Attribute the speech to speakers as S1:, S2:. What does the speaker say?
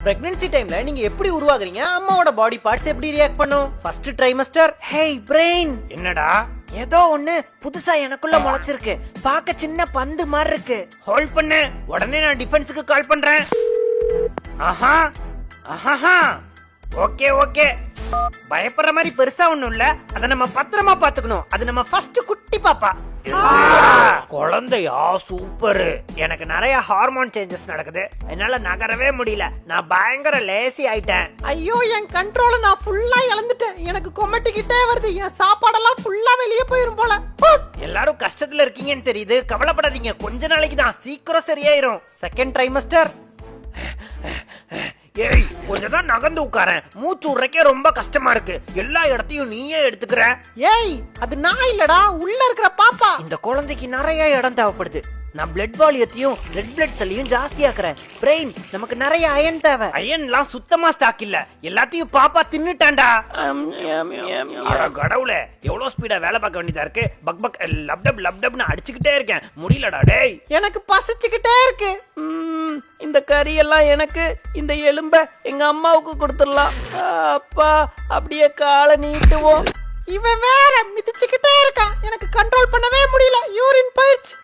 S1: Pregnancy டைம்ல நீங்க எப்படி உருவாகுறீங்க? அம்மாவோட பாடி பார்ட்ஸ் எப்படி ரியாக்ட் பண்ணும்? First trimester.
S2: ஹேய் பிரெயின்,
S1: என்னடா?
S2: ஏதோ ஒண்ணு புதுசா எனக்குள்ள முளைச்சிருக்கு. பார்க்க சின்ன பந்து மாதிரி இருக்கு.
S1: ஹோல்ட் பண்ணு, உடனே நான் டிஃபென்ஸ்க்கு கால் பண்றேன். ஆஹா ஆஹா, ஓகே ஓகே. பயப்படுற மாதிரி பெருசா ஒண்ணும் இல்ல, அத நம்ம பத்திரமா பாத்துக்கணும். அது நம்ம ஃபர்ஸ்ட் குட்டி பாப்பா. குழந்தையா? சூப்பர். எனக்கு நிறைய ஹார்மோன் சேஞ்சஸ் நடக்குது, என்னால நகரவே முடியல. நான் பயங்கர லேசி ஆயிட்டேன்.
S2: ஐயோ, என் கண்ட்ரோல நான் ஃபுல்லா இழந்துட்டேன். எனக்கு கொமட்டிக்கிட்டே வருது. என் சாப்பாடெல்லாம் ஃபுல்லா வெளியே போயிரும் போல.
S1: எல்லாரும் கஷ்டத்துல இருக்கீங்கன்னு தெரியுது, கவலைப்படாதீங்க. கொஞ்ச நாளைக்கு தான், சீக்கிரம் சரியாயிரும். Second trimester. ஏய், கொஞ்சம் தான் நகர்ந்து உட்காரேன். மூச்சு விடுறக்கே ரொம்ப கஷ்டமா இருக்கு. எல்லா இடத்தையும் நீயே எடுத்துக்கிற.
S2: ஏய், அது நான் இல்லடா, உள்ள இருக்கிற பாப்பா.
S1: இந்த குழந்தைக்கு நிறைய இடம் தேவைப்படுது. நான் பிளட் வால்யூத்தையும் ரெட் பிளட் செல்லையும் ஜாஸ்தியாக்குறேன். பிரெயின், நமக்கு நிறைய அயன் தேவை. அயன்லாம் சுத்தமா ஸ்டாக் இல்ல, எல்லாத்தையும் பாப்பா தின்னுட்டான்டா. அட கடவுளே, எவ்வளவு ஸ்பீடா வேலை பார்க்க வேண்டியதா இருக்கு. பக் பக் லப்டப் லப்டப்னு அடிச்சுக்கிட்டே இருக்கேன். முடியலடா டேய்.
S2: எனக்கு பசிச்சுக்கிட்டே இருக்கு.
S1: இந்த கறியெல்லாம் எனக்கு, இந்த எலும்ப எங்க அம்மாவுக்கு கொடுத்துடலாம். அப்பா, அப்படியே காலை நீட்டுவோம்.
S2: இவன் வேற மிதிச்சுக்கிட்டே இருக்கான். எனக்கு கண்ட்ரோல் பண்ணவே முடியல. யூரின் போயிடுச்சு.